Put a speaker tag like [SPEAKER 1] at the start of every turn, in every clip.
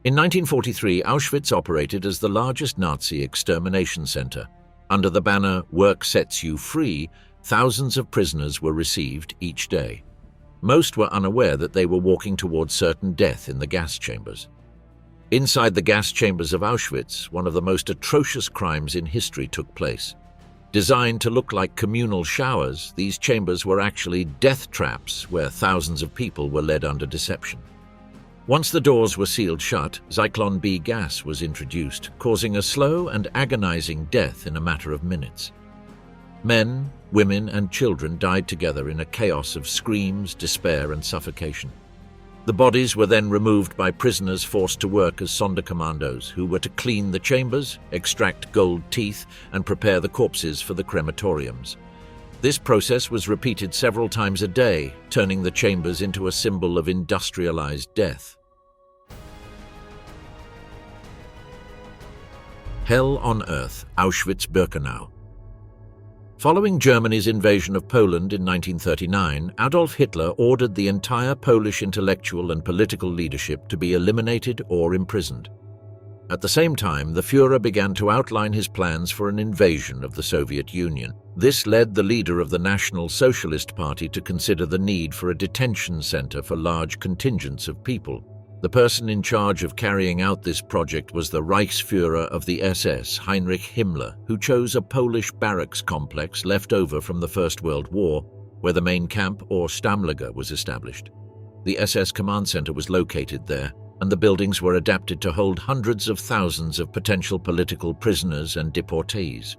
[SPEAKER 1] In 1943, Auschwitz operated as the largest Nazi extermination center. Under the banner, "Work sets you free," thousands of prisoners were received each day. Most were unaware that they were walking towards certain death in the gas chambers. Inside the gas chambers of Auschwitz, one of the most atrocious crimes in history took place. Designed to look like communal showers, these chambers were actually death traps where thousands of people were led under deception. Once the doors were sealed shut, Zyklon B gas was introduced, causing a slow and agonizing death in a matter of minutes. Men, women, and children died together in a chaos of screams, despair, and suffocation. The bodies were then removed by prisoners forced to work as Sonderkommandos, who were to clean the chambers, extract gold teeth, and prepare the corpses for the crematoriums. This process was repeated several times a day, turning the chambers into a symbol of industrialized death. Hell on Earth, Auschwitz-Birkenau. Following Germany's invasion of Poland in 1939, Adolf Hitler ordered the entire Polish intellectual and political leadership to be eliminated or imprisoned. At the same time, the Führer began to outline his plans for an invasion of the Soviet Union. This led the leader of the National Socialist Party to consider the need for a detention center for large contingents of people. The person in charge of carrying out this project was the Reichsführer of the SS, Heinrich Himmler, who chose a Polish barracks complex left over from the First World War, where the main camp, or Stammlager, was established. The SS command center was located there, and the buildings were adapted to hold hundreds of thousands of potential political prisoners and deportees.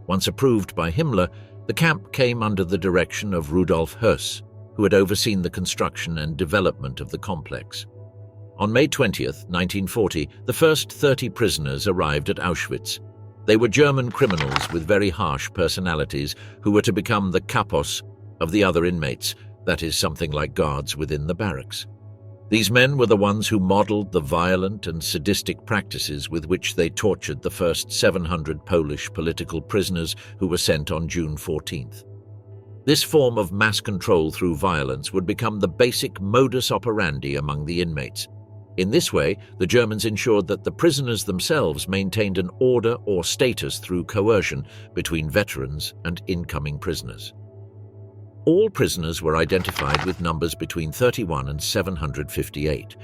[SPEAKER 1] Once approved by Himmler, the camp came under the direction of Rudolf Höss, who had overseen the construction and development of the complex. On May 20, 1940, the first 30 prisoners arrived at Auschwitz. They were German criminals with very harsh personalities who were to become the kapos of the other inmates, that is, something like guards within the barracks. These men were the ones who modeled the violent and sadistic practices with which they tortured the first 700 Polish political prisoners who were sent on June 14th. This form of mass control through violence would become the basic modus operandi among the inmates. In this way, the Germans ensured that the prisoners themselves maintained an order or status through coercion between veterans and incoming prisoners. All prisoners were identified with numbers between 31 and 758.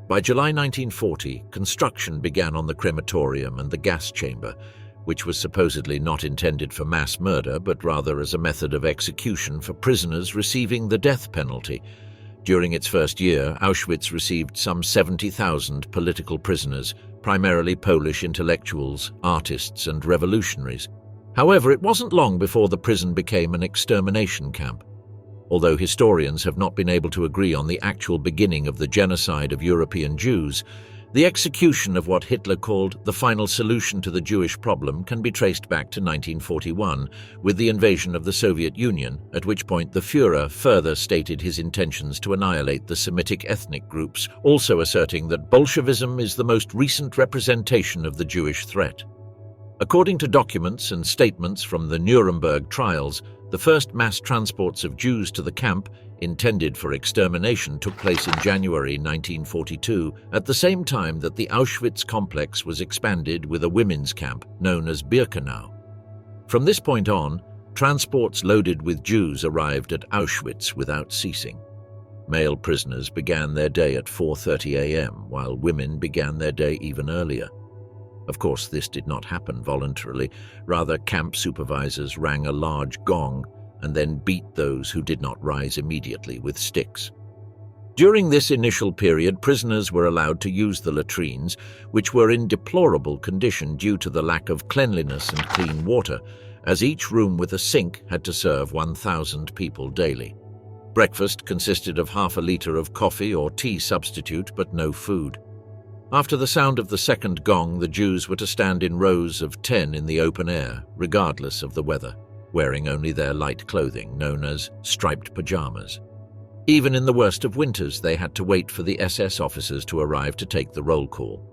[SPEAKER 1] By July 1940, construction began on the crematorium and the gas chamber, which was supposedly not intended for mass murder, but rather as a method of execution for prisoners receiving the death penalty. During its first year, Auschwitz received some 70,000 political prisoners, primarily Polish intellectuals, artists, and revolutionaries. However, it wasn't long before the prison became an extermination camp. Although historians have not been able to agree on the actual beginning of the genocide of European Jews, the execution of what Hitler called the final solution to the Jewish problem can be traced back to 1941, with the invasion of the Soviet Union, at which point the Führer further stated his intentions to annihilate the Semitic ethnic groups, also asserting that Bolshevism is the most recent representation of the Jewish threat. According to documents and statements from the Nuremberg trials, the first mass transports of Jews to the camp, intended for extermination, took place in January 1942, at the same time that the Auschwitz complex was expanded with a women's camp known as Birkenau. From this point on, transports loaded with Jews arrived at Auschwitz without ceasing. Male prisoners began their day at 4:30 a.m., while women began their day even earlier. Of course, this did not happen voluntarily. Rather, camp supervisors rang a large gong and then beat those who did not rise immediately with sticks. During this initial period, prisoners were allowed to use the latrines, which were in deplorable condition due to the lack of cleanliness and clean water, as each room with a sink had to serve 1,000 people daily. Breakfast consisted of half a liter of coffee or tea substitute, but no food. After the sound of the second gong, the Jews were to stand in rows of 10 in the open air, regardless of the weather, wearing only their light clothing, known as striped pajamas. Even in the worst of winters, they had to wait for the SS officers to arrive to take the roll call.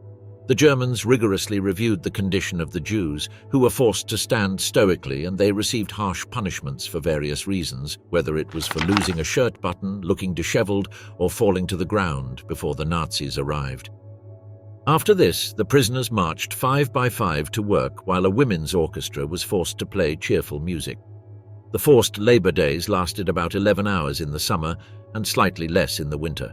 [SPEAKER 1] The Germans rigorously reviewed the condition of the Jews, who were forced to stand stoically, and they received harsh punishments for various reasons, whether it was for losing a shirt button, looking disheveled, or falling to the ground before the Nazis arrived. After this, the prisoners marched 5 by 5 to work while a women's orchestra was forced to play cheerful music. The forced labor days lasted about 11 hours in the summer and slightly less in the winter.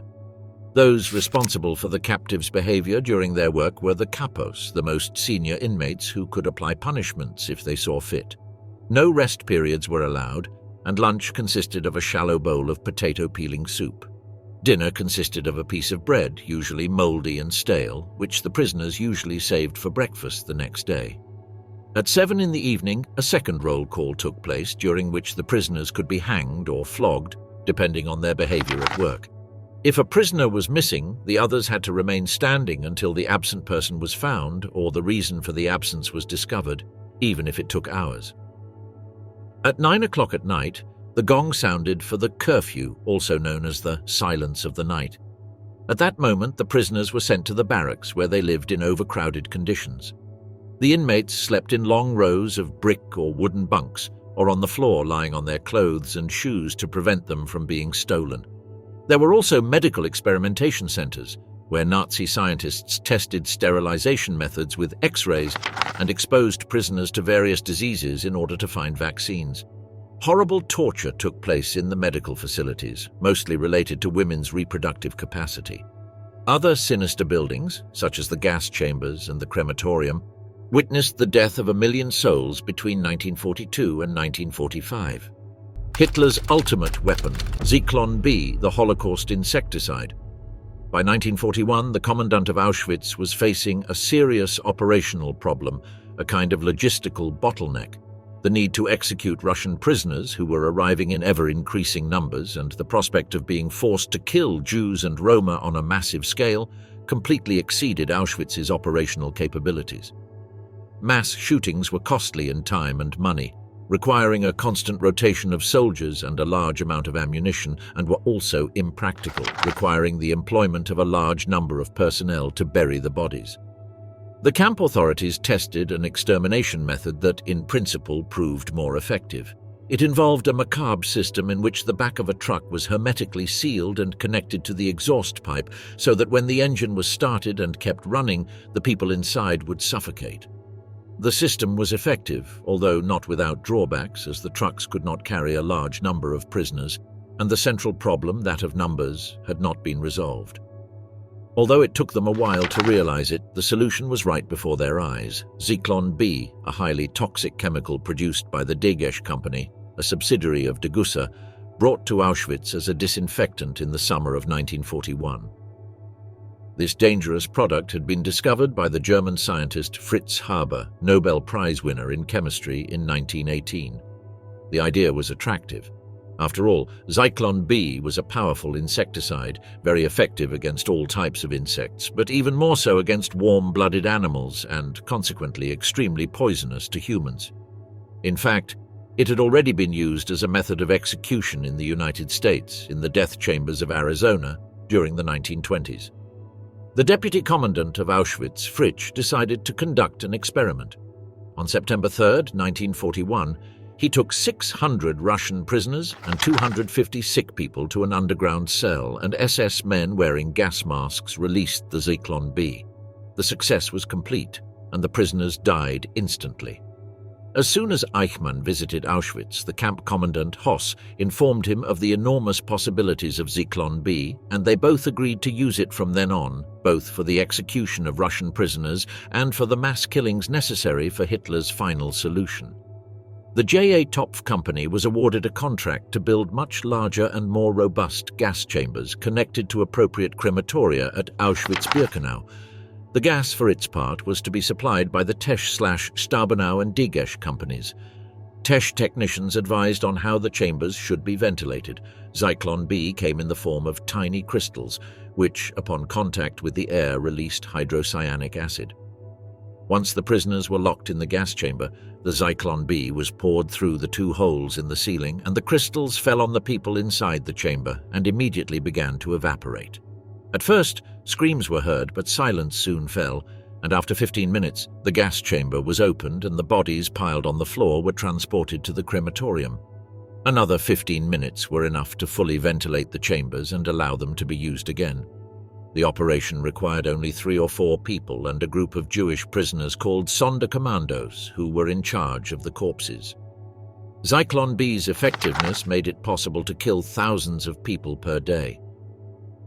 [SPEAKER 1] Those responsible for the captives' behavior during their work were the capos, the most senior inmates who could apply punishments if they saw fit. No rest periods were allowed, and lunch consisted of a shallow bowl of potato peeling soup. Dinner consisted of a piece of bread, usually moldy and stale, which the prisoners usually saved for breakfast the next day. At 7 in the evening, a second roll call took place, during which the prisoners could be hanged or flogged, depending on their behavior at work. If a prisoner was missing, the others had to remain standing until the absent person was found or the reason for the absence was discovered, even if it took hours. At 9 o'clock at night, the gong sounded for the curfew, also known as the silence of the night. At that moment, the prisoners were sent to the barracks, where they lived in overcrowded conditions. The inmates slept in long rows of brick or wooden bunks, or on the floor lying on their clothes and shoes to prevent them from being stolen. There were also medical experimentation centers, where Nazi scientists tested sterilization methods with X-rays and exposed prisoners to various diseases in order to find vaccines. Horrible torture took place in the medical facilities, mostly related to women's reproductive capacity. Other sinister buildings, such as the gas chambers and the crematorium, witnessed the death of 1 million souls between 1942 and 1945. Hitler's ultimate weapon, Zclon B, the Holocaust insecticide. By 1941, the commandant of Auschwitz was facing a serious operational problem, a kind of logistical bottleneck. The need to execute Russian prisoners who were arriving in ever-increasing numbers and the prospect of being forced to kill Jews and Roma on a massive scale completely exceeded Auschwitz's operational capabilities. Mass shootings were costly in time and money, requiring a constant rotation of soldiers and a large amount of ammunition, and were also impractical, requiring the employment of a large number of personnel to bury the bodies. The camp authorities tested an extermination method that, in principle, proved more effective. It involved a macabre system in which the back of a truck was hermetically sealed and connected to the exhaust pipe so that when the engine was started and kept running, the people inside would suffocate. The system was effective, although not without drawbacks, as the trucks could not carry a large number of prisoners, and the central problem, that of numbers, had not been resolved. Although it took them a while to realize it, the solution was right before their eyes. Zyklon B, a highly toxic chemical produced by the Degesch Company, a subsidiary of Degussa, brought to Auschwitz as a disinfectant in the summer of 1941. This dangerous product had been discovered by the German scientist Fritz Haber, Nobel Prize winner in chemistry in 1918. The idea was attractive. After all, Zyklon B was a powerful insecticide, very effective against all types of insects, but even more so against warm-blooded animals and, consequently, extremely poisonous to humans. In fact, it had already been used as a method of execution in the United States, in the death chambers of Arizona, during the 1920s. The deputy commandant of Auschwitz, Fritsch, decided to conduct an experiment. On September 3, 1941, he took 600 Russian prisoners and 250 sick people to an underground cell, and SS men wearing gas masks released the Zyklon B. The success was complete, and the prisoners died instantly. As soon as Eichmann visited Auschwitz, the camp commandant Hoss informed him of the enormous possibilities of Zyklon B, and they both agreed to use it from then on, both for the execution of Russian prisoners and for the mass killings necessary for Hitler's final solution. The J.A. Topf Company was awarded a contract to build much larger and more robust gas chambers connected to appropriate crematoria at Auschwitz-Birkenau. The gas, for its part, was to be supplied by the Tesch/Stabenow and Degesch companies. Tesch technicians advised on how the chambers should be ventilated. Zyklon B came in the form of tiny crystals, which, upon contact with the air, released hydrocyanic acid. Once the prisoners were locked in the gas chamber, the Zyklon B was poured through the 2 holes in the ceiling, and the crystals fell on the people inside the chamber and immediately began to evaporate. At first, screams were heard, but silence soon fell, and after 15 minutes, the gas chamber was opened and the bodies piled on the floor were transported to the crematorium. Another 15 minutes were enough to fully ventilate the chambers and allow them to be used again. The operation required only 3 or 4 people and a group of Jewish prisoners called Sonderkommandos who were in charge of the corpses. Zyklon B's effectiveness made it possible to kill thousands of people per day.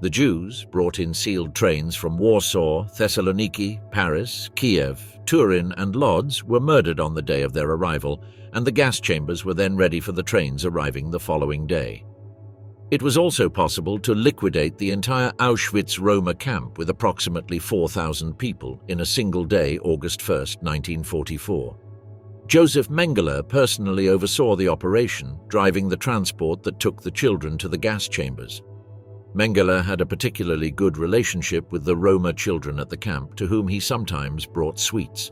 [SPEAKER 1] The Jews brought in sealed trains from Warsaw, Thessaloniki, Paris, Kiev, Turin and Lodz were murdered on the day of their arrival, and the gas chambers were then ready for the trains arriving the following day. It was also possible to liquidate the entire Auschwitz-Roma camp with approximately 4,000 people in a single day, August 1, 1944. Joseph Mengele personally oversaw the operation, driving the transport that took the children to the gas chambers. Mengele had a particularly good relationship with the Roma children at the camp, to whom he sometimes brought sweets.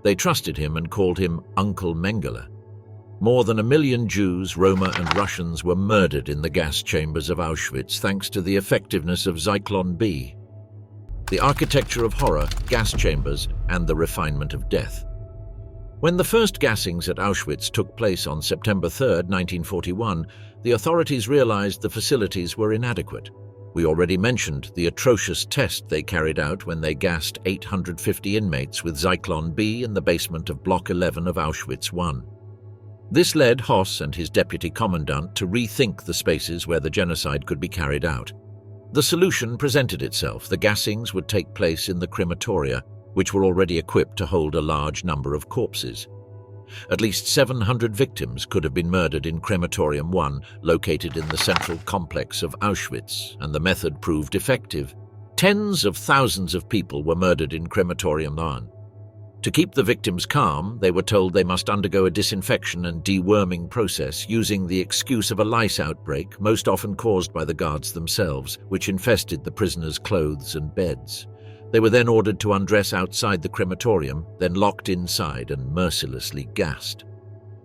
[SPEAKER 1] They trusted him and called him Uncle Mengele. More than 1 million Jews, Roma and Russians were murdered in the gas chambers of Auschwitz thanks to the effectiveness of Zclon B. The architecture of horror, gas chambers, and the refinement of death. When the first gassings at Auschwitz took place on September 3, 1941, the authorities realized the facilities were inadequate. We already mentioned the atrocious test they carried out when they gassed 850 inmates with Zyklon B in the basement of Block 11 of Auschwitz I. This led Höss and his deputy commandant to rethink the spaces where the genocide could be carried out. The solution presented itself. The gassings would take place in the crematoria, which were already equipped to hold a large number of corpses. At least 700 victims could have been murdered in Crematorium 1, located in the central complex of Auschwitz, and the method proved effective. Tens of thousands of people were murdered in Crematorium 1. To keep the victims calm, they were told they must undergo a disinfection and deworming process using the excuse of a lice outbreak, most often caused by the guards themselves, which infested the prisoners' clothes and beds. They were then ordered to undress outside the crematorium, then locked inside and mercilessly gassed.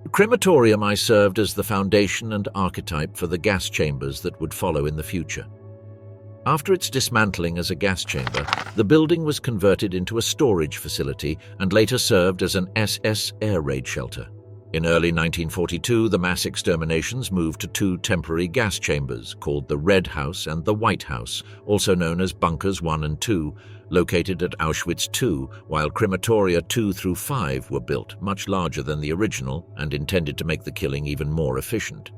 [SPEAKER 1] The crematorium served as the foundation and archetype for the gas chambers that would follow in the future. After its dismantling as a gas chamber, the building was converted into a storage facility and later served as an SS air raid shelter. In early 1942, the mass exterminations moved to 2 temporary gas chambers called the Red House and the White House, also known as Bunkers 1 and 2, located at Auschwitz II, while crematoria 2 through 5 were built, much larger than the original and intended to make the killing even more efficient.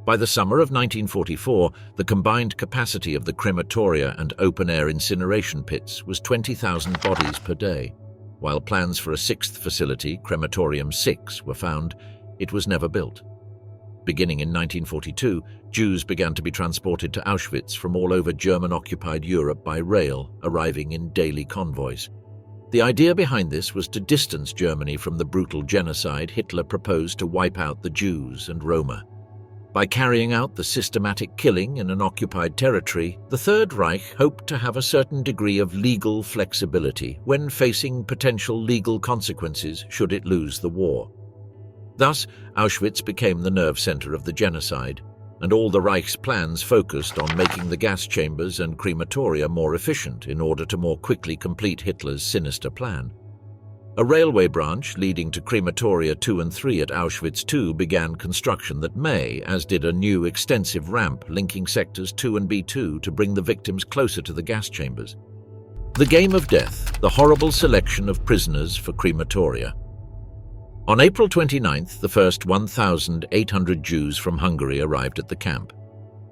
[SPEAKER 1] By the summer of 1944, the combined capacity of the crematoria and open-air incineration pits was 20,000 bodies per day. While plans for a 6th facility, Crematorium 6, were found, it was never built. Beginning in 1942, Jews began to be transported to Auschwitz from all over German-occupied Europe by rail, arriving in daily convoys. The idea behind this was to distance Germany from the brutal genocide Hitler proposed to wipe out the Jews and Roma. By carrying out the systematic killing in an occupied territory, the Third Reich hoped to have a certain degree of legal flexibility when facing potential legal consequences should it lose the war. Thus, Auschwitz became the nerve center of the genocide, and all the Reich's plans focused on making the gas chambers and crematoria more efficient in order to more quickly complete Hitler's sinister plan. A railway branch leading to crematoria 2 and 3 at Auschwitz II began construction that May, as did a new extensive ramp linking sectors 2 and B2 to bring the victims closer to the gas chambers. The game of death, the horrible selection of prisoners for crematoria. On April 29th, the first 1,800 Jews from Hungary arrived at the camp.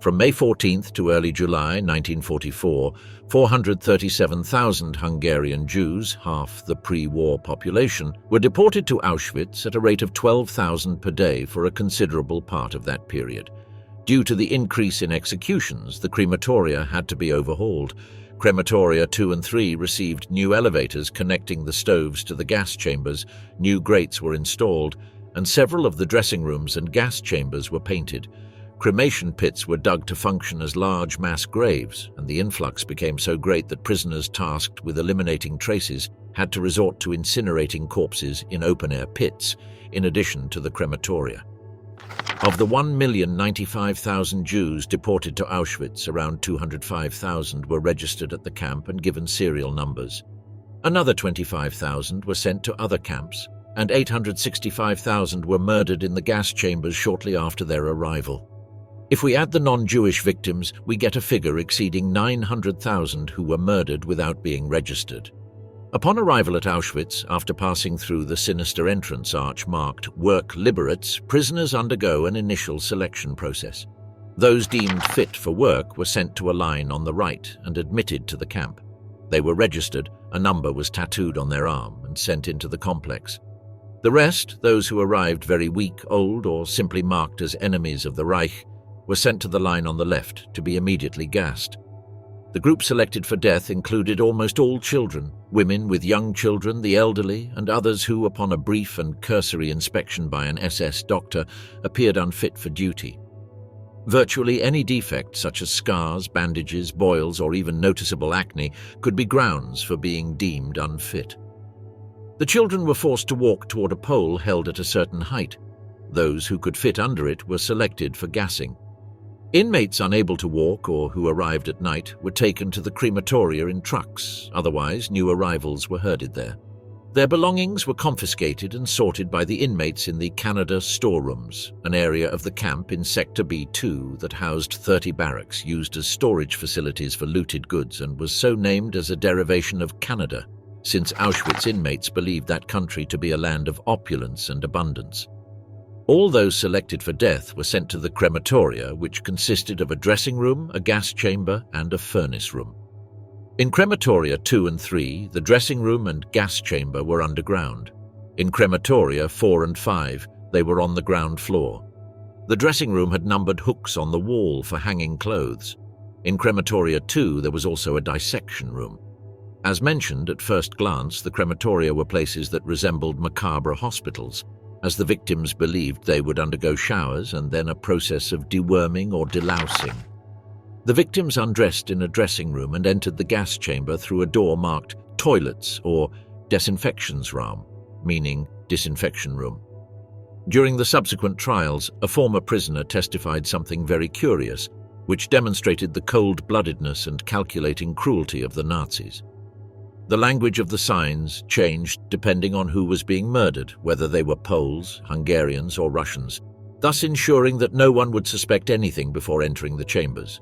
[SPEAKER 1] From May 14th to early July 1944, 437,000 Hungarian Jews, half the pre-war population, were deported to Auschwitz at a rate of 12,000 per day for a considerable part of that period. Due to the increase in executions, the crematoria had to be overhauled. Crematoria 2 and 3 received new elevators connecting the stoves to the gas chambers, new grates were installed, and several of the dressing rooms and gas chambers were painted. Cremation pits were dug to function as large mass graves, and the influx became so great that prisoners tasked with eliminating traces had to resort to incinerating corpses in open-air pits, in addition to the crematoria. Of the 1,095,000 Jews deported to Auschwitz, around 205,000 were registered at the camp and given serial numbers. Another 25,000 were sent to other camps, and 865,000 were murdered in the gas chambers shortly after their arrival. If we add the non-Jewish victims, we get a figure exceeding 900,000 who were murdered without being registered. Upon arrival at Auschwitz, after passing through the sinister entrance arch marked Work Liberates, prisoners undergo an initial selection process. Those deemed fit for work were sent to a line on the right and admitted to the camp. They were registered, a number was tattooed on their arm and sent into the complex. The rest, those who arrived very weak, old, or simply marked as enemies of the Reich, were sent to the line on the left to be immediately gassed. The group selected for death included almost all children, women with young children, the elderly, and others who, upon a brief and cursory inspection by an SS doctor, appeared unfit for duty. Virtually any defect, such as scars, bandages, boils, or even noticeable acne, could be grounds for being deemed unfit. The children were forced to walk toward a pole held at a certain height. Those who could fit under it were selected for gassing. Inmates unable to walk or who arrived at night were taken to the crematoria in trucks, otherwise new arrivals were herded there. Their belongings were confiscated and sorted by the inmates in the Canada storerooms, an area of the camp in Sector B2 that housed 30 barracks used as storage facilities for looted goods and was so named as a derivation of Canada, since Auschwitz inmates believed that country to be a land of opulence and abundance. All those selected for death were sent to the crematoria, which consisted of a dressing room, a gas chamber, and a furnace room. In crematoria 2 and 3, the dressing room and gas chamber were underground. In crematoria 4 and 5, they were on the ground floor. The dressing room had numbered hooks on the wall for hanging clothes. In crematoria 2, there was also a dissection room. As mentioned, at first glance, the crematoria were places that resembled macabre hospitals, as the victims believed they would undergo showers and then a process of deworming or delousing. The victims undressed in a dressing room and entered the gas chamber through a door marked toilets or Desinfektionsraum, meaning disinfection room. During the subsequent trials, a former prisoner testified something very curious, which demonstrated the cold-bloodedness and calculating cruelty of the Nazis. The language of the signs changed depending on who was being murdered, whether they were Poles, Hungarians, or Russians, thus ensuring that no one would suspect anything before entering the chambers.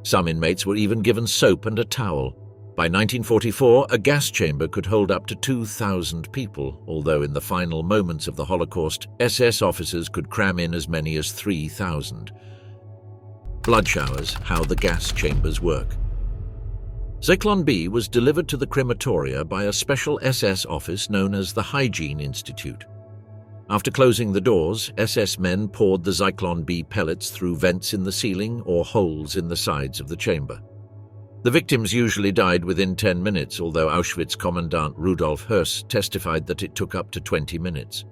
[SPEAKER 1] Some inmates were even given soap and a towel. By 1944, a gas chamber could hold up to 2,000 people, although in the final moments of the Holocaust, SS officers could cram in as many as 3,000. Blood showers, how the gas chambers work. Zclon B was delivered to the crematoria by a special SS office known as the Hygiene Institute. After closing the doors, SS men poured the Zyklon B pellets through vents in the ceiling or holes in the sides of the chamber. The victims usually died within 10 minutes, although Auschwitz Commandant Rudolf Höss testified that it took up to 20 minutes.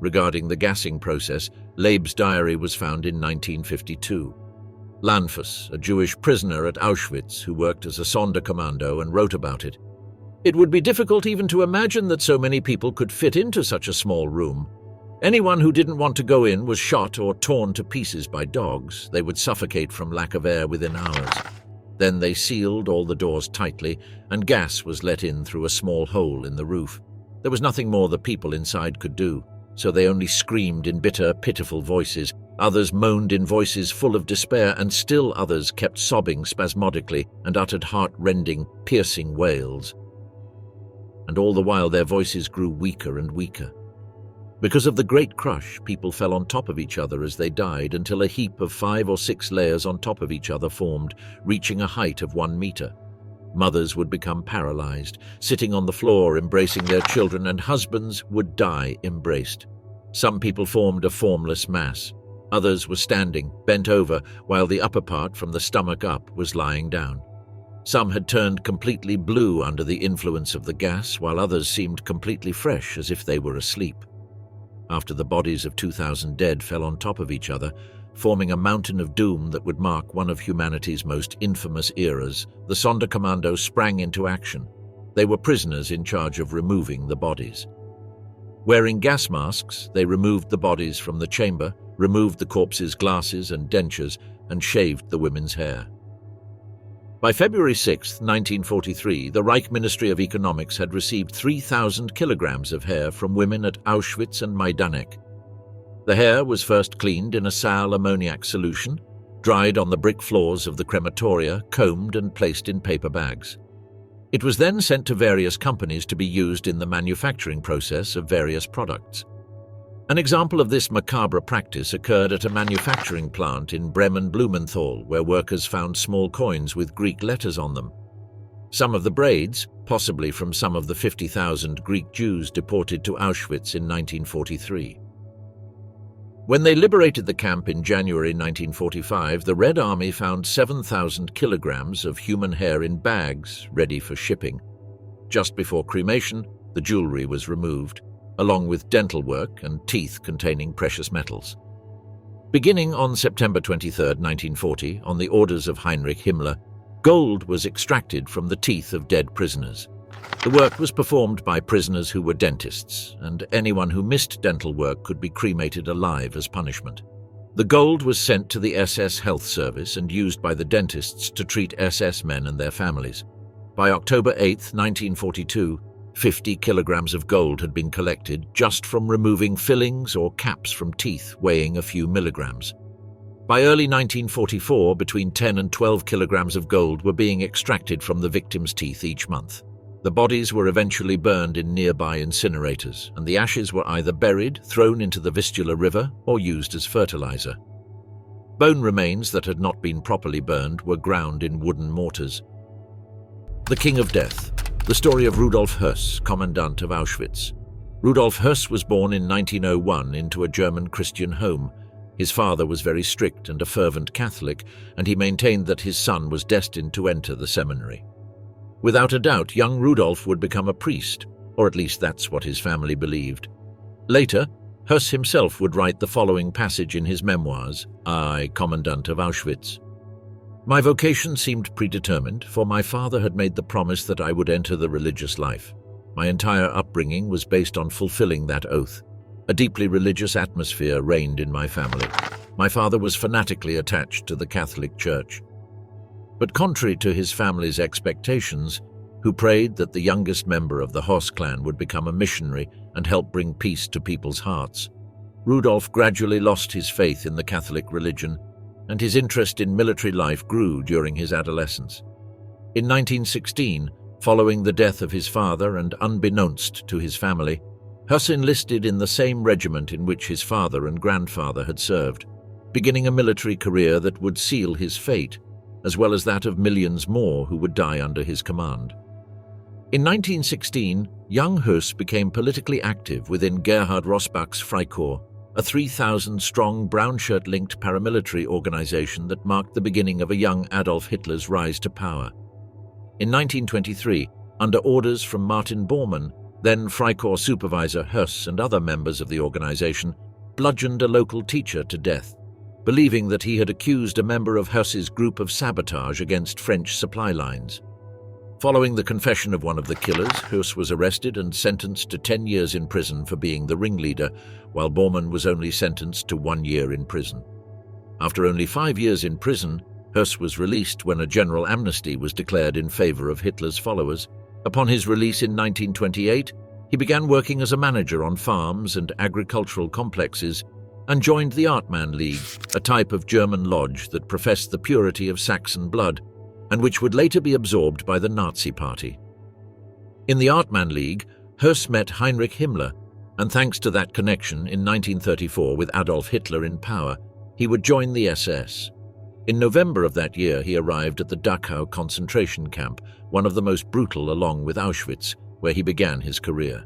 [SPEAKER 1] Regarding the gassing process, Leib's diary was found in 1952. Lanfus, a Jewish prisoner at Auschwitz who worked as a Sonderkommando and wrote about it. It would be difficult even to imagine that so many people could fit into such a small room. Anyone who didn't want to go in was shot or torn to pieces by dogs. They would suffocate from lack of air within hours. Then they sealed all the doors tightly, and gas was let in through a small hole in the roof. There was nothing more the people inside could do, so they only screamed in bitter, pitiful voices. Others moaned in voices full of despair, and still others kept sobbing spasmodically and uttered heart-rending, piercing wails. And all the while their voices grew weaker and weaker. Because of the great crush, people fell on top of each other as they died until a heap of 5 or 6 layers on top of each other formed, reaching a height of 1 meter. Mothers would become paralyzed, sitting on the floor embracing their children, and husbands would die embraced. Some people formed a formless mass. Others were standing, bent over, while the upper part from the stomach up was lying down. Some had turned completely blue under the influence of the gas, while others seemed completely fresh as if they were asleep. After the bodies of 2,000 dead fell on top of each other, forming a mountain of doom that would mark one of humanity's most infamous eras, the Sonderkommandos sprang into action. They were prisoners in charge of removing the bodies. Wearing gas masks, they removed the bodies from the chamber, removed the corpses' glasses and dentures, and shaved the women's hair. By February 6, 1943, the Reich Ministry of Economics had received 3,000 kilograms of hair from women at Auschwitz and Majdanek. The hair was first cleaned in a sal ammoniac solution, dried on the brick floors of the crematoria, combed and placed in paper bags. It was then sent to various companies to be used in the manufacturing process of various products. An example of this macabre practice occurred at a manufacturing plant in Bremen-Blumenthal, where workers found small coins with Greek letters on them. Some of the braids, possibly from some of the 50,000 Greek Jews deported to Auschwitz in 1943. When they liberated the camp in January 1945, the Red Army found 7,000 kilograms of human hair in bags ready for shipping. Just before cremation, the jewelry was removed, along with dental work and teeth containing precious metals. Beginning on September 23, 1940, on the orders of Heinrich Himmler, gold was extracted from the teeth of dead prisoners. The work was performed by prisoners who were dentists, and anyone who missed dental work could be cremated alive as punishment. The gold was sent to the SS Health Service and used by the dentists to treat SS men and their families. By October 8, 1942, 50 kilograms of gold had been collected just from removing fillings or caps from teeth weighing a few milligrams. By early 1944, between 10 and 12 kilograms of gold were being extracted from the victims' teeth each month. The bodies were eventually burned in nearby incinerators, and the ashes were either buried, thrown into the Vistula River, or used as fertilizer. Bone remains that had not been properly burned were ground in wooden mortars. The King of Death. The story of Rudolf Höss, Commandant of Auschwitz. Rudolf Höss was born in 1901 into a German Christian home. His father was very strict and a fervent Catholic, and he maintained that his son was destined to enter the seminary. Without a doubt, young Rudolf would become a priest, or at least that's what his family believed. Later, Höss himself would write the following passage in his memoirs, I, Commandant of Auschwitz. My vocation seemed predetermined, for my father had made the promise that I would enter the religious life. My entire upbringing was based on fulfilling that oath. A deeply religious atmosphere reigned in my family. My father was fanatically attached to the Catholic Church. But contrary to his family's expectations, who prayed that the youngest member of the Höss clan would become a missionary and help bring peace to people's hearts, Rudolf gradually lost his faith in the Catholic religion, and his interest in military life grew during his adolescence. In 1916, following the death of his father and unbeknownst to his family, Höss enlisted in the same regiment in which his father and grandfather had served, beginning a military career that would seal his fate, as well as that of millions more who would die under his command. In 1916, young Höss became politically active within Gerhard Rossbach's Freikorps, a 3,000-strong brown-shirt-linked paramilitary organization that marked the beginning of a young Adolf Hitler's rise to power. In 1923, under orders from Martin Bormann, then Freikorps supervisor Höss and other members of the organization bludgeoned a local teacher to death, believing that he had accused a member of Höss's group of sabotage against French supply lines. Following the confession of one of the killers, Höss was arrested and sentenced to 10 years in prison for being the ringleader, while Bormann was only sentenced to 1 year in prison. After only 5 years in prison, Höss was released when a general amnesty was declared in favor of Hitler's followers. Upon his release in 1928, he began working as a manager on farms and agricultural complexes, and joined the Artman League, a type of German lodge that professed the purity of Saxon blood, and which would later be absorbed by the Nazi Party. In the Artman League, Höss met Heinrich Himmler, and thanks to that connection, in 1934, with Adolf Hitler in power, he would join the SS. In November of that year, he arrived at the Dachau concentration camp, one of the most brutal along with Auschwitz, where he began his career.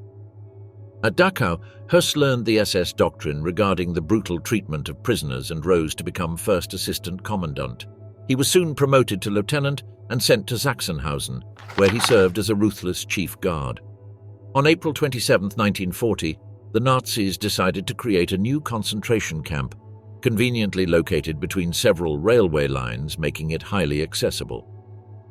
[SPEAKER 1] At Dachau, Höss learned the SS doctrine regarding the brutal treatment of prisoners and rose to become first assistant commandant. He was soon promoted to lieutenant and sent to Sachsenhausen, where he served as a ruthless chief guard. On April 27, 1940, the Nazis decided to create a new concentration camp, conveniently located between several railway lines, making it highly accessible.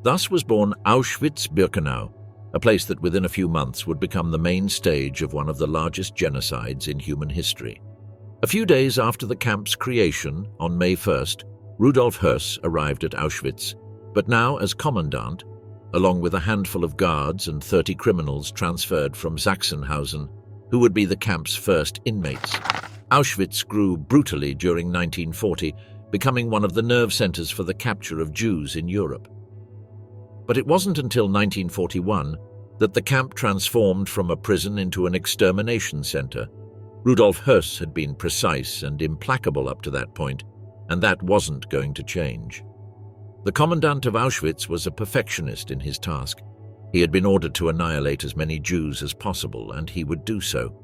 [SPEAKER 1] Thus was born Auschwitz-Birkenau, a place that within a few months would become the main stage of one of the largest genocides in human history. A few days after the camp's creation, on May 1st, Rudolf Höss arrived at Auschwitz, but now as commandant, along with a handful of guards and 30 criminals transferred from Sachsenhausen, who would be the camp's first inmates. Auschwitz grew brutally during 1940, becoming one of the nerve centers for the capture of Jews in Europe. But it wasn't until 1941 that the camp transformed from a prison into an extermination center. Rudolf Höss had been precise and implacable up to that point, and that wasn't going to change. The commandant of Auschwitz was a perfectionist in his task. He had been ordered to annihilate as many Jews as possible, and he would do so.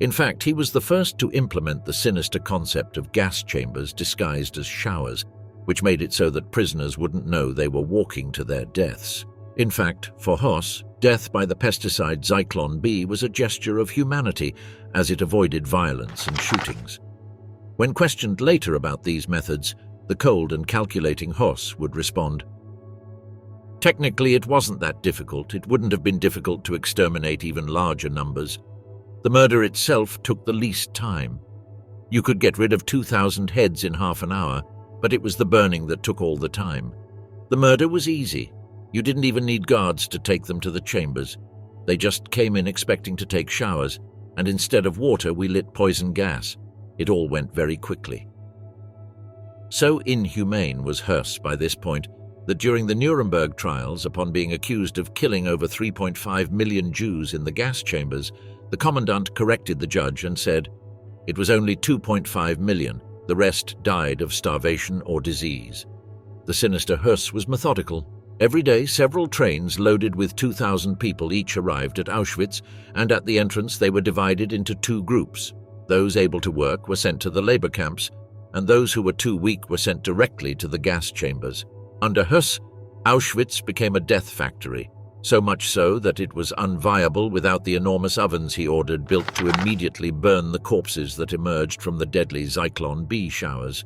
[SPEAKER 1] In fact, he was the first to implement the sinister concept of gas chambers disguised as showers, which made it so that prisoners wouldn't know they were walking to their deaths. In fact, for Höss, death by the pesticide Zyklon B was a gesture of humanity, as it avoided violence and shootings. When questioned later about these methods, the cold and calculating Höss would respond, "Technically, it wasn't that difficult. It wouldn't have been difficult to exterminate even larger numbers. The murder itself took the least time. You could get rid of 2,000 heads in half an hour, but it was the burning that took all the time. The murder was easy. You didn't even need guards to take them to the chambers. They just came in expecting to take showers, and instead of water, we lit poison gas. It all went very quickly." So inhumane was Höss by this point that during the Nuremberg trials, upon being accused of killing over 3.5 million Jews in the gas chambers, the commandant corrected the judge and said, "It was only 2.5 million. The rest died of starvation or disease." The sinister Höss was methodical. Every day, several trains loaded with 2,000 people each arrived at Auschwitz, and at the entrance they were divided into two groups. Those able to work were sent to the labor camps, and those who were too weak were sent directly to the gas chambers. Under Höss, Auschwitz became a death factory, so much so that it was unviable without the enormous ovens he ordered built to immediately burn the corpses that emerged from the deadly Zclon B showers.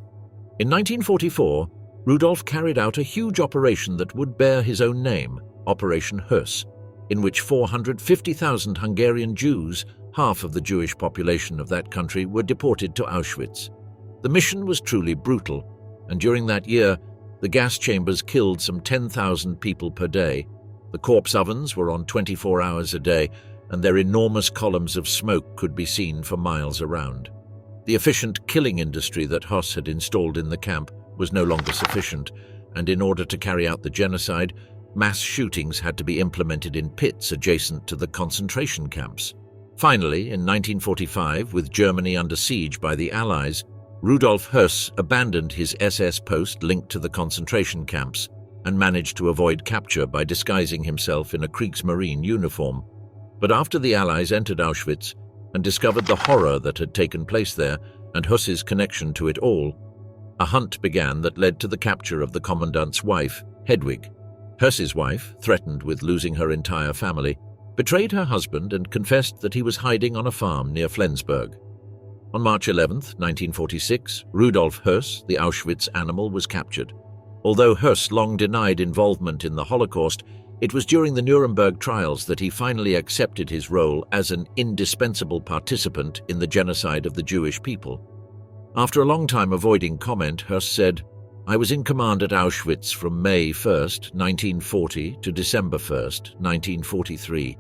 [SPEAKER 1] In 1944, Rudolf carried out a huge operation that would bear his own name, Operation Höss, in which 450,000 Hungarian Jews, half of the Jewish population of that country, were deported to Auschwitz. The mission was truly brutal, and during that year, the gas chambers killed some 10,000 people per day. The corpse ovens were on 24 hours a day, and their enormous columns of smoke could be seen for miles around. The efficient killing industry that Höss had installed in the camp was no longer sufficient, and in order to carry out the genocide, mass shootings had to be implemented in pits adjacent to the concentration camps. Finally, in 1945, with Germany under siege by the Allies, Rudolf Höss abandoned his SS post linked to the concentration camps and managed to avoid capture by disguising himself in a Kriegsmarine uniform. But after the Allies entered Auschwitz and discovered the horror that had taken place there and Höss's connection to it all, a hunt began that led to the capture of the commandant's wife, Hedwig. Höss's wife, threatened with losing her entire family, betrayed her husband and confessed that he was hiding on a farm near Flensburg. On March 11, 1946, Rudolf Höss, the Auschwitz animal, was captured. Although Höss long denied involvement in the Holocaust, it was during the Nuremberg trials that he finally accepted his role as an indispensable participant in the genocide of the Jewish people. After a long time avoiding comment, Höss said, "I was in command at Auschwitz from May 1, 1940 to December 1, 1943,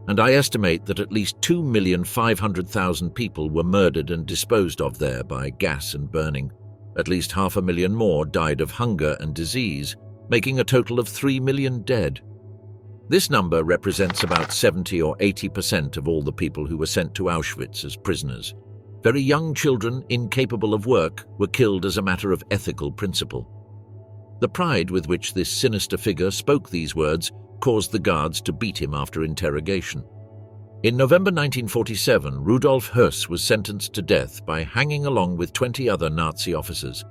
[SPEAKER 1] and I estimate that at least 2,500,000 people were murdered and disposed of there by gas and burning. At least 500,000 more died of hunger and disease, making a total of 3 million dead. This number represents about 70 or 80% of all the people who were sent to Auschwitz as prisoners. Very young children, incapable of work, were killed as a matter of ethical principle." The pride with which this sinister figure spoke these words caused the guards to beat him after interrogation. In November 1947, Rudolf Höss was sentenced to death by hanging along with 20 other Nazi officers.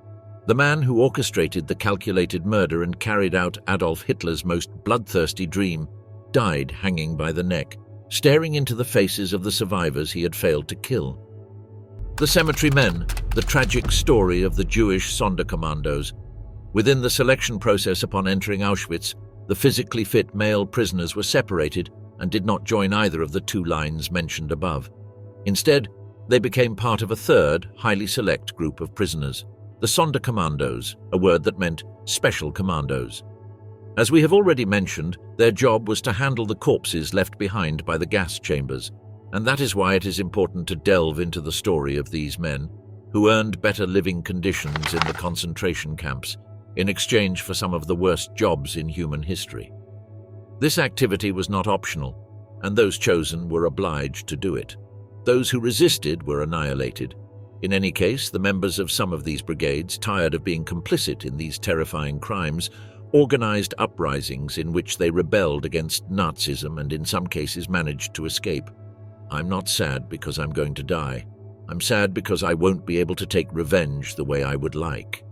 [SPEAKER 1] The man who orchestrated the calculated murder and carried out Adolf Hitler's most bloodthirsty dream died hanging by the neck, staring into the faces of the survivors he had failed to kill. The Cemetery Men, the tragic story of the Jewish Sonderkommandos. Within the selection process upon entering Auschwitz, the physically fit male prisoners were separated and did not join either of the two lines mentioned above. Instead, they became part of a third, highly select group of prisoners, the Sonderkommandos, a word that meant special commandos. As we have already mentioned, their job was to handle the corpses left behind by the gas chambers, and that is why it is important to delve into the story of these men. who earned better living conditions in the concentration camps in exchange for some of the worst jobs in human history. This activity was not optional, and those chosen were obliged to do it. Those who resisted were annihilated. In any case, the members of some of these brigades, tired of being complicit in these terrifying crimes, organized uprisings in which they rebelled against Nazism and in some cases managed to escape. I'm not sad because I'm going to die. I'm sad because I won't be able to take revenge the way I would like.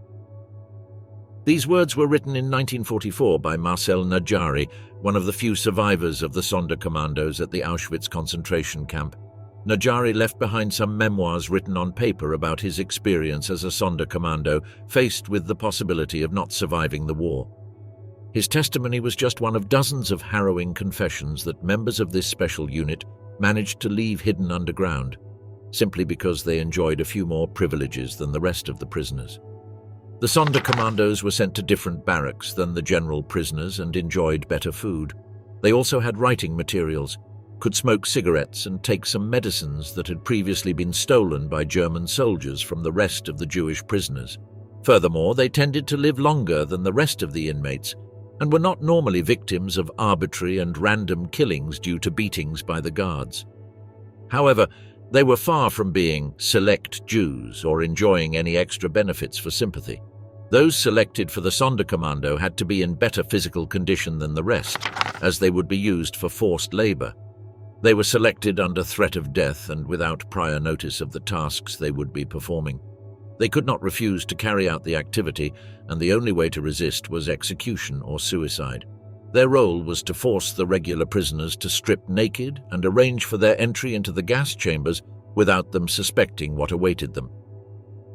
[SPEAKER 1] These words were written in 1944 by Marcel Najari, one of the few survivors of the Sonderkommandos at the Auschwitz concentration camp. Najari left behind some memoirs written on paper about his experience as a Sonderkommando, faced with the possibility of not surviving the war. His testimony was just one of dozens of harrowing confessions that members of this special unit managed to leave hidden underground, simply because they enjoyed a few more privileges than the rest of the prisoners. The Sonderkommandos were sent to different barracks than the general prisoners and enjoyed better food. They also had writing materials, could smoke cigarettes and take some medicines that had previously been stolen by German soldiers from the rest of the Jewish prisoners. Furthermore, they tended to live longer than the rest of the inmates and were not normally victims of arbitrary and random killings due to beatings by the guards. However, they were far from being select Jews or enjoying any extra benefits for sympathy. Those selected for the Sonderkommando had to be in better physical condition than the rest, as they would be used for forced labor. They were selected under threat of death and without prior notice of the tasks they would be performing. They could not refuse to carry out the activity, and the only way to resist was execution or suicide. Their role was to force the regular prisoners to strip naked and arrange for their entry into the gas chambers without them suspecting what awaited them.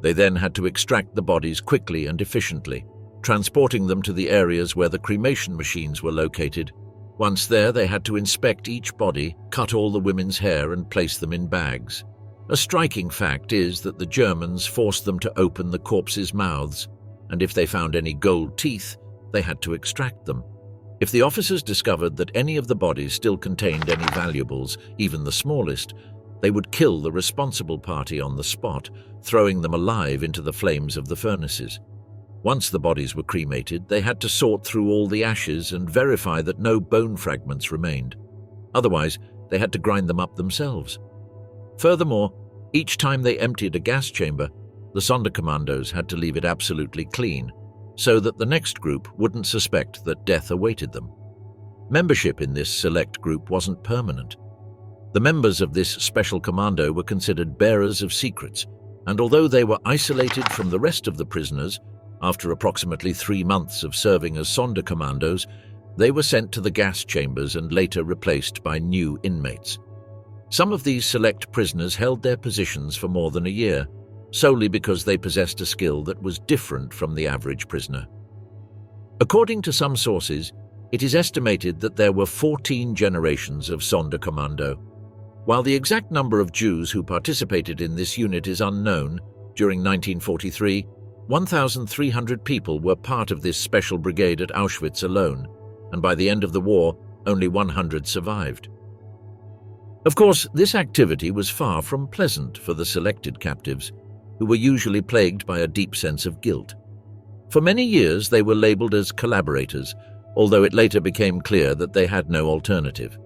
[SPEAKER 1] They then had to extract the bodies quickly and efficiently, transporting them to the areas where the cremation machines were located. Once there, they had to inspect each body, cut all the women's hair and place them in bags. A striking fact is that the Germans forced them to open the corpses' mouths, and if they found any gold teeth, they had to extract them. If the officers discovered that any of the bodies still contained any valuables, even the smallest, they would kill the responsible party on the spot, throwing them alive into the flames of the furnaces. Once the bodies were cremated, they had to sort through all the ashes and verify that no bone fragments remained. Otherwise, they had to grind them up themselves. Furthermore, each time they emptied a gas chamber, the Sonderkommandos had to leave it absolutely clean, so that the next group wouldn't suspect that death awaited them. Membership in this select group wasn't permanent. The members of this special commando were considered bearers of secrets, and although they were isolated from the rest of the prisoners, after approximately 3 months of serving as Sonderkommandos, they were sent to the gas chambers and later replaced by new inmates. Some of these select prisoners held their positions for more than a year, solely because they possessed a skill that was different from the average prisoner. According to some sources, it is estimated that there were 14 generations of Sonderkommando. While the exact number of Jews who participated in this unit is unknown, during 1943, 1,300 people were part of this special brigade at Auschwitz alone, and by the end of the war, only 100 survived. Of course, this activity was far from pleasant for the selected captives, who were usually plagued by a deep sense of guilt. For many years, they were labeled as collaborators, although it later became clear that they had no alternative.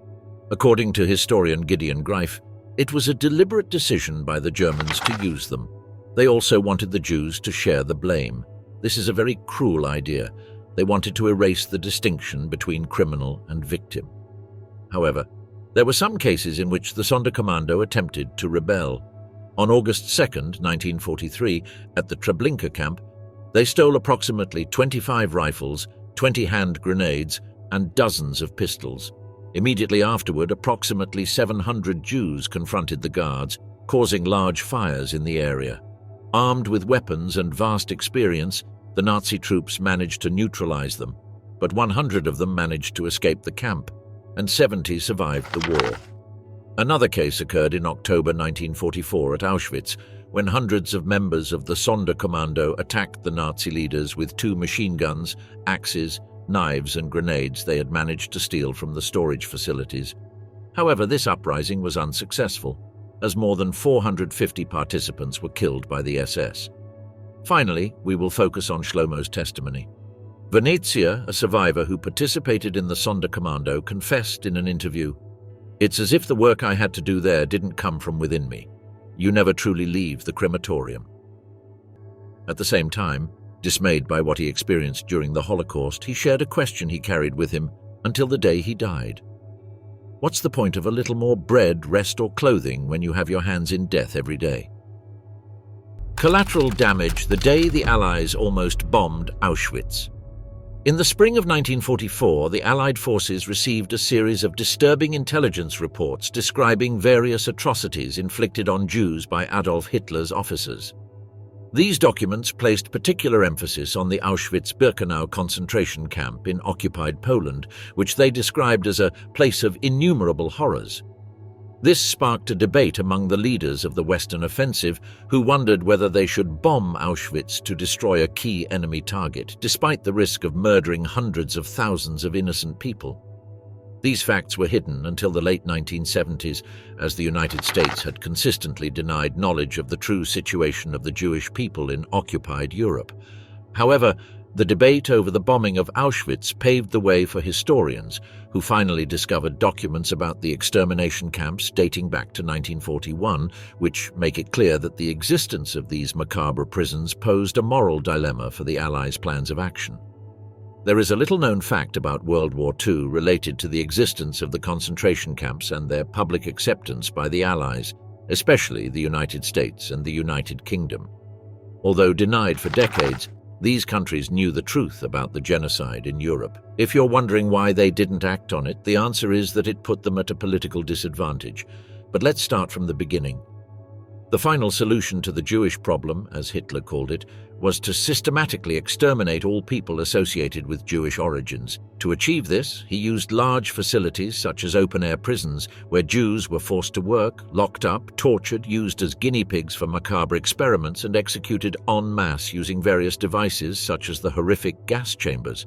[SPEAKER 1] According to historian Gideon Greif, it was a deliberate decision by the Germans to use them. They also wanted the Jews to share the blame. This is a very cruel idea. They wanted to erase the distinction between criminal and victim. However, there were some cases in which the Sonderkommando attempted to rebel. On August 2, 1943, at the Treblinka camp, they stole approximately 25 rifles, 20 hand grenades, and dozens of pistols. Immediately afterward, approximately 700 Jews confronted the guards, causing large fires in the area. Armed with weapons and vast experience, the Nazi troops managed to neutralize them, but 100 of them managed to escape the camp, and 70 survived the war. Another case occurred in October 1944 at Auschwitz, when hundreds of members of the Sonderkommando attacked the Nazi leaders with 2 machine guns, axes, knives and grenades they had managed to steal from the storage facilities. However, this uprising was unsuccessful. as more than 450 participants were killed by the SS. Finally, we will focus on Shlomo's testimony. Venezia, a survivor who participated in the Sonderkommando, confessed in an interview, "It's as if the work I had to do there didn't come from within me. You never truly leave the crematorium." At the same time, dismayed by what he experienced during the Holocaust, he shared a question he carried with him until the day he died. What's the point of a little more bread, rest, or clothing when you have your hands in death every day? Collateral damage, the day the Allies almost bombed Auschwitz. In the spring of 1944, the Allied forces received a series of disturbing intelligence reports describing various atrocities inflicted on Jews by Adolf Hitler's officers. These documents placed particular emphasis on the Auschwitz-Birkenau concentration camp in occupied Poland, which they described as a place of innumerable horrors. This sparked a debate among the leaders of the Western offensive, who wondered whether they should bomb Auschwitz to destroy a key enemy target, despite the risk of murdering hundreds of thousands of innocent people. These facts were hidden until the late 1970s, as the United States had consistently denied knowledge of the true situation of the Jewish people in occupied Europe. However, the debate over the bombing of Auschwitz paved the way for historians, who finally discovered documents about the extermination camps dating back to 1941, which make it clear that the existence of these macabre prisons posed a moral dilemma for the Allies' plans of action. There is a little-known fact about World War II related to the existence of the concentration camps and their public acceptance by the Allies, especially the United States and the United Kingdom. Although denied for decades, these countries knew the truth about the genocide in Europe. If you're wondering why they didn't act on it, the answer is that it put them at a political disadvantage. But let's start from the beginning. The final solution to the Jewish problem, as Hitler called it, was to systematically exterminate all people associated with Jewish origins. To achieve this, he used large facilities such as open-air prisons, where Jews were forced to work, locked up, tortured, used as guinea pigs for macabre experiments, and executed en masse using various devices such as the horrific gas chambers.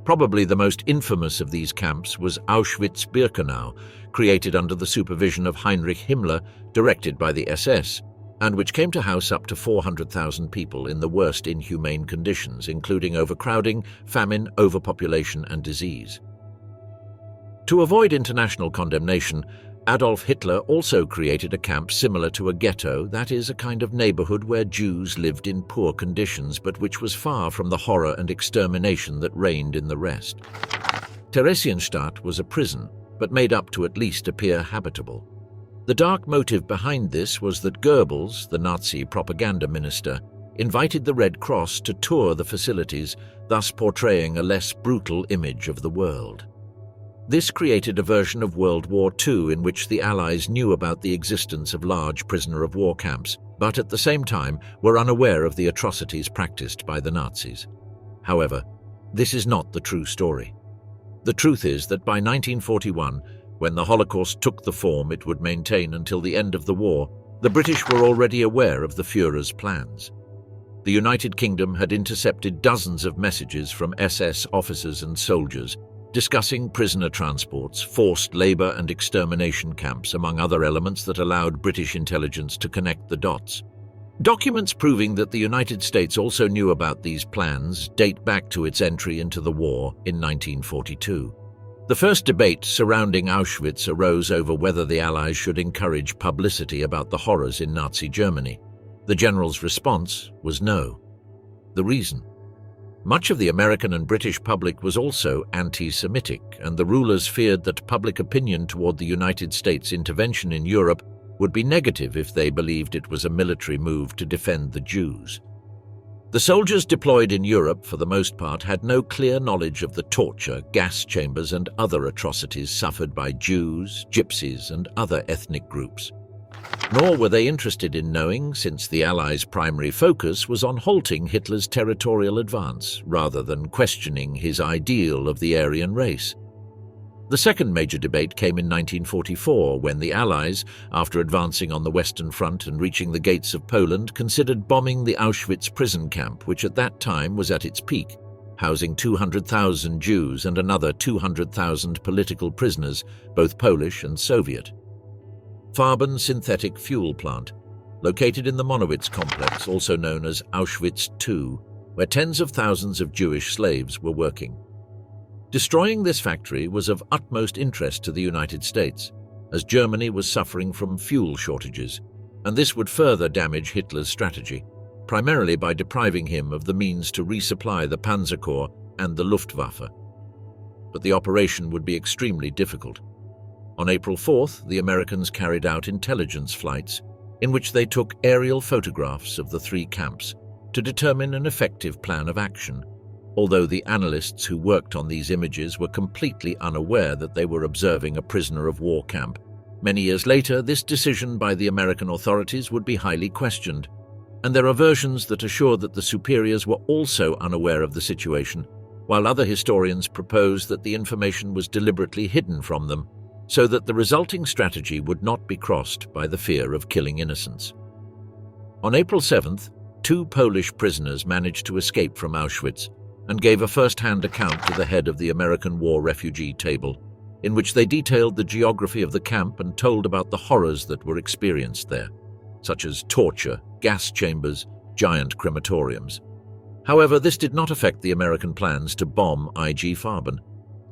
[SPEAKER 1] Probably the most infamous of these camps was Auschwitz-Birkenau, created under the supervision of Heinrich Himmler, directed by the SS, and which came to house up to 400,000 people in the worst inhumane conditions, including overcrowding, famine, overpopulation, and disease. To avoid international condemnation, Adolf Hitler also created a camp similar to a ghetto, that is, a kind of neighborhood where Jews lived in poor conditions, but which was far from the horror and extermination that reigned in the rest. Theresienstadt was a prison, but made up to at least appear habitable. The dark motive behind this was that Goebbels, the Nazi propaganda minister, invited the Red Cross to tour the facilities, thus portraying a less brutal image of the world. This created a version of World War II in which the Allies knew about the existence of large prisoner-of-war camps, but at the same time were unaware of the atrocities practiced by the Nazis. However, this is not the true story. The truth is that by 1941, when the Holocaust took the form it would maintain until the end of the war, the British were already aware of the Führer's plans. The United Kingdom had intercepted dozens of messages from SS officers and soldiers discussing prisoner transports, forced labor and extermination camps, among other elements that allowed British intelligence to connect the dots. Documents proving that the United States also knew about these plans date back to its entry into the war in 1942. The first debate surrounding Auschwitz arose over whether the Allies should encourage publicity about the horrors in Nazi Germany. The general's response was no. The reason? Much of the American and British public was also anti-Semitic, and the rulers feared that public opinion toward the United States' intervention in Europe would be negative if they believed it was a military move to defend the Jews. The soldiers deployed in Europe, for the most part, had no clear knowledge of the torture, gas chambers, and other atrocities suffered by Jews, Gypsies, and other ethnic groups. Nor were they interested in knowing, since the Allies' primary focus was on halting Hitler's territorial advance, rather than questioning his ideal of the Aryan race. The second major debate came in 1944, when the Allies, after advancing on the Western Front and reaching the gates of Poland, considered bombing the Auschwitz prison camp, which at that time was at its peak, housing 200,000 Jews and another 200,000 political prisoners, both Polish and Soviet. Farben synthetic fuel plant, located in the Monowitz complex, also known as Auschwitz II, where tens of thousands of Jewish slaves were working. Destroying this factory was of utmost interest to the United States, as Germany was suffering from fuel shortages, and this would further damage Hitler's strategy, primarily by depriving him of the means to resupply the Panzer Corps and the Luftwaffe. But the operation would be extremely difficult. On April 4th, the Americans carried out intelligence flights, in which they took aerial photographs of the three camps to determine an effective plan of action, although the analysts who worked on these images were completely unaware that they were observing a prisoner of war camp. Many years later, this decision by the American authorities would be highly questioned, and there are versions that assure that the superiors were also unaware of the situation, while other historians propose that the information was deliberately hidden from them, so that the resulting strategy would not be crossed by the fear of killing innocents. On April 7th, 2 Polish prisoners managed to escape from Auschwitz and gave a first-hand account to the head of the American War Refugee Table, in which they detailed the geography of the camp and told about the horrors that were experienced there, such as torture, gas chambers, giant crematoriums. However, this did not affect the American plans to bomb IG Farben.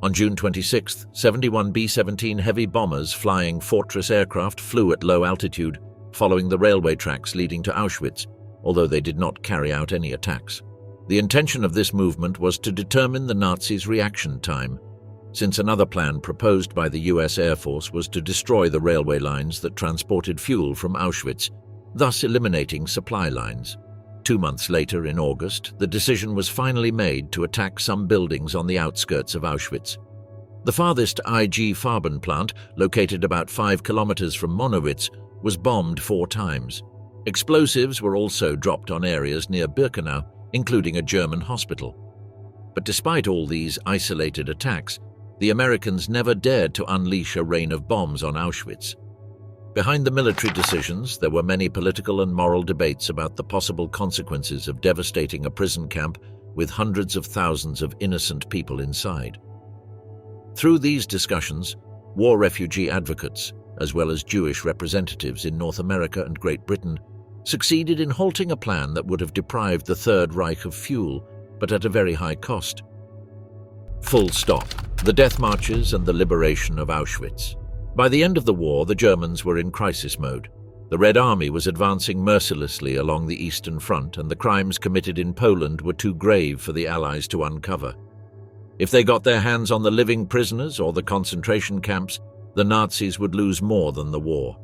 [SPEAKER 1] On June 26th, 71 B-17 heavy bombers flying Fortress aircraft flew at low altitude, following the railway tracks leading to Auschwitz, although they did not carry out any attacks. The intention of this movement was to determine the Nazis' reaction time, since another plan proposed by the US Air Force was to destroy the railway lines that transported fuel from Auschwitz, thus eliminating supply lines. 2 months later, in August, the decision was finally made to attack some buildings on the outskirts of Auschwitz. The farthest IG Farben plant, located about 5 kilometers from Monowitz, was bombed 4 times. Explosives were also dropped on areas near Birkenau, including a German hospital. But despite all these isolated attacks, the Americans never dared to unleash a rain of bombs on Auschwitz. Behind the military decisions, there were many political and moral debates about the possible consequences of devastating a prison camp with hundreds of thousands of innocent people inside. Through these discussions, war refugee advocates, as well as Jewish representatives in North America and Great Britain, succeeded in halting a plan that would have deprived the Third Reich of fuel, but at a very high cost. Full stop. The death marches and the liberation of Auschwitz. By the end of the war, the Germans were in crisis mode. The Red Army was advancing mercilessly along the Eastern Front, and the crimes committed in Poland were too grave for the Allies to uncover. If they got their hands on the living prisoners or the concentration camps, the Nazis would lose more than the war.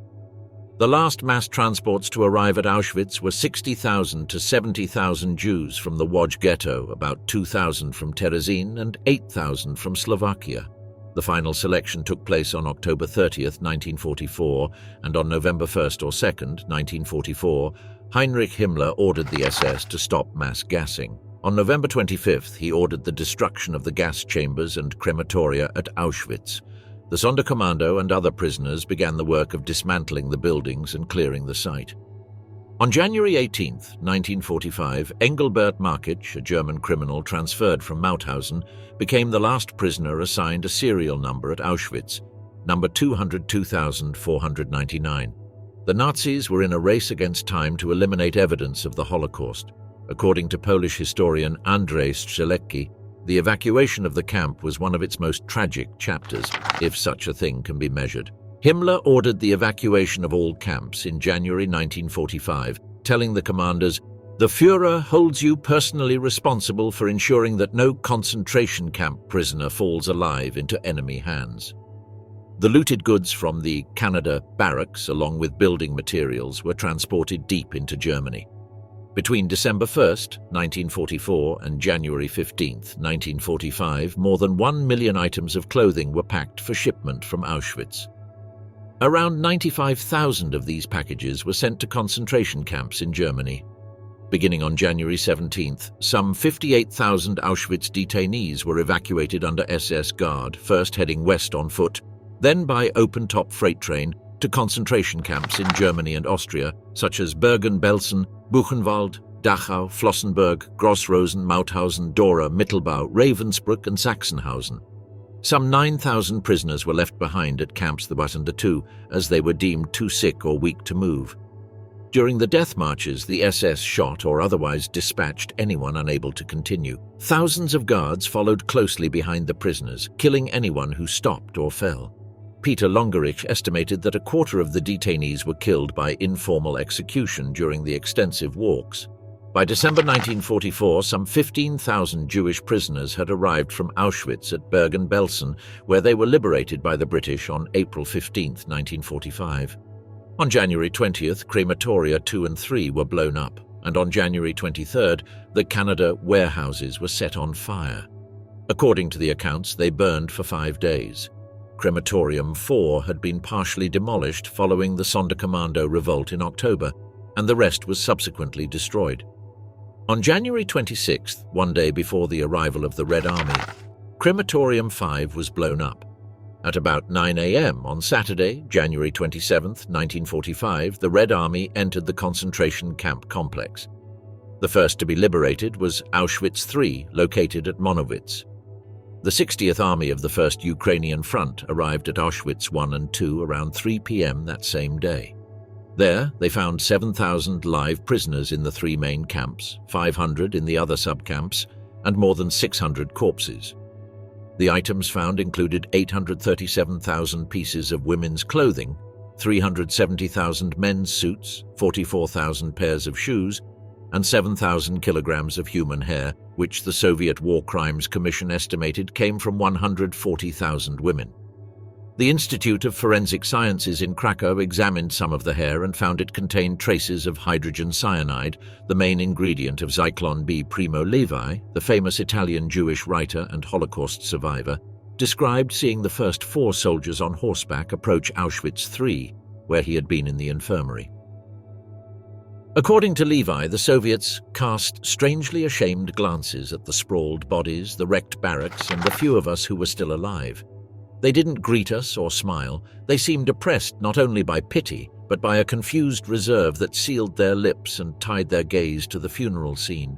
[SPEAKER 1] The last mass transports to arrive at Auschwitz were 60,000 to 70,000 Jews from the Łódź ghetto, about 2,000 from Terezin and 8,000 from Slovakia. The final selection took place on October 30th, 1944, and on November 1st or 2nd, 1944, Heinrich Himmler ordered the SS to stop mass gassing. On November 25th, he ordered the destruction of the gas chambers and crematoria at Auschwitz. The Sonderkommando and other prisoners began the work of dismantling the buildings and clearing the site. On January 18, 1945, Engelbert Markic, a German criminal transferred from Mauthausen, became the last prisoner assigned a serial number at Auschwitz, number 202,499. The Nazis were in a race against time to eliminate evidence of the Holocaust. According to Polish historian Andrzej Strzelecki, the evacuation of the camp was one of its most tragic chapters, if such a thing can be measured. Himmler ordered the evacuation of all camps in January 1945, telling the commanders, "The Führer holds you personally responsible for ensuring that no concentration camp prisoner falls alive into enemy hands." The looted goods from the Canada barracks, along with building materials, were transported deep into Germany. Between December 1st, 1944 and January 15th, 1945, more than 1 million items of clothing were packed for shipment from Auschwitz. Around 95,000 of these packages were sent to concentration camps in Germany. Beginning on January 17th, some 58,000 Auschwitz detainees were evacuated under SS Guard, first heading west on foot, then by open-top freight train to concentration camps in Germany and Austria, such as Bergen-Belsen, Buchenwald, Dachau, Flossenburg, Grossrosen, Mauthausen, Dora, Mittelbau, Ravensbrück and Sachsenhausen. Some 9,000 prisoners were left behind at camps the WWII as they were deemed too sick or weak to move. During the death marches, the SS shot or otherwise dispatched anyone unable to continue. Thousands of guards followed closely behind the prisoners, killing anyone who stopped or fell. Peter Longerich estimated that a quarter of the detainees were killed by informal execution during the extensive walks. By December 1944, some 15,000 Jewish prisoners had arrived from Auschwitz at Bergen-Belsen, where they were liberated by the British on April 15, 1945. On January 20th, crematoria 2 and 3 were blown up, and on January 23rd, the Canada warehouses were set on fire. According to the accounts, they burned for 5 days. Crematorium 4 had been partially demolished following the Sonderkommando revolt in October, and the rest was subsequently destroyed. On January 26th, one day before the arrival of the Red Army, Crematorium 5 was blown up. At about 9 a.m. on Saturday, January 27, 1945, the Red Army entered the concentration camp complex. The first to be liberated was Auschwitz III, located at Monowitz. The 60th Army of the First Ukrainian Front arrived at Auschwitz I and II around 3 p.m. that same day. There, they found 7,000 live prisoners in the 3 main camps, 500 in the other sub-camps, and more than 600 corpses. The items found included 837,000 pieces of women's clothing, 370,000 men's suits, 44,000 pairs of shoes, and 7,000 kilograms of human hair, which the Soviet War Crimes Commission estimated came from 140,000 women. The Institute of Forensic Sciences in Krakow examined some of the hair and found it contained traces of hydrogen cyanide, the main ingredient of Zclon B. Primo Levi, the famous Italian Jewish writer and Holocaust survivor, described seeing the first 4 soldiers on horseback approach Auschwitz III, where he had been in the infirmary. According to Levi, the Soviets cast strangely ashamed glances at the sprawled bodies, the wrecked barracks, and the few of us who were still alive. They didn't greet us or smile. They seemed oppressed not only by pity, but by a confused reserve that sealed their lips and tied their gaze to the funeral scene.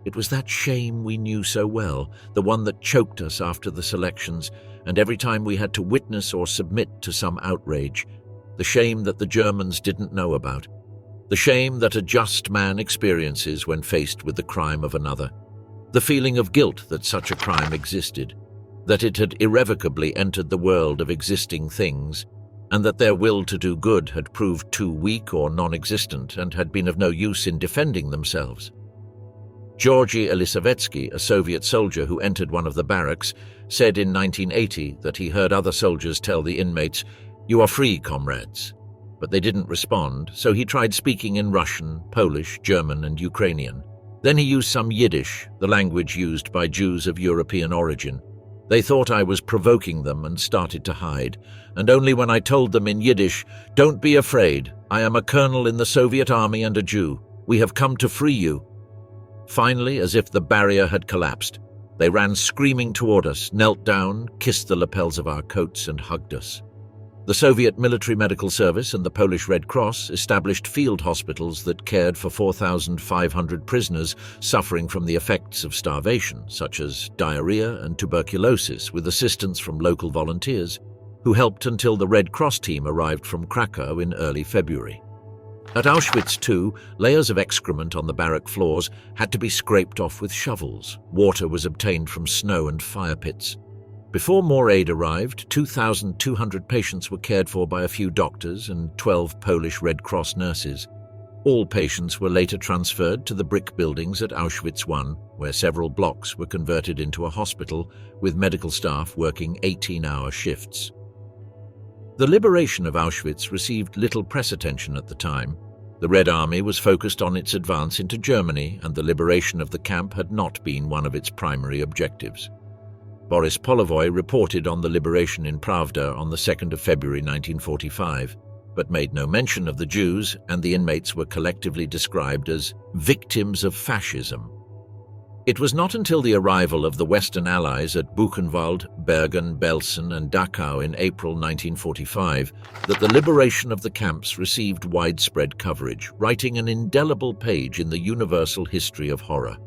[SPEAKER 1] It was that shame we knew so well, the one that choked us after the selections, and every time we had to witness or submit to some outrage. The shame that the Germans didn't know about. The shame that a just man experiences when faced with the crime of another. The feeling of guilt that such a crime existed. That it had irrevocably entered the world of existing things, and that their will to do good had proved too weak or non-existent and had been of no use in defending themselves. Georgy Elisavetsky, a Soviet soldier who entered one of the barracks, said in 1980 that he heard other soldiers tell the inmates, "You are free, comrades." But they didn't respond, so he tried speaking in Russian, Polish, German, and Ukrainian. Then he used some Yiddish, the language used by Jews of European origin. They thought I was provoking them and started to hide, and only when I told them in Yiddish, "Don't be afraid, I am a colonel in the Soviet army and a Jew. We have come to free you." Finally, as if the barrier had collapsed, they ran screaming toward us, knelt down, kissed the lapels of our coats, and hugged us. The Soviet Military Medical Service and the Polish Red Cross established field hospitals that cared for 4,500 prisoners suffering from the effects of starvation, such as diarrhea and tuberculosis, with assistance from local volunteers, who helped until the Red Cross team arrived from Krakow in early February. At Auschwitz II, layers of excrement on the barrack floors had to be scraped off with shovels. Water was obtained from snow and fire pits. Before more aid arrived, 2,200 patients were cared for by a few doctors and 12 Polish Red Cross nurses. All patients were later transferred to the brick buildings at Auschwitz I, where several blocks were converted into a hospital, with medical staff working 18-hour shifts. The liberation of Auschwitz received little press attention at the time. The Red Army was focused on its advance into Germany, and the liberation of the camp had not been one of its primary objectives. Boris Polovoy reported on the liberation in Pravda on the 2nd of February 1945, but made no mention of the Jews, and the inmates were collectively described as victims of fascism. It was not until the arrival of the Western Allies at Buchenwald, Bergen-Belsen, and Dachau in April 1945 that the liberation of the camps received widespread coverage, writing an indelible page in the universal history of horror.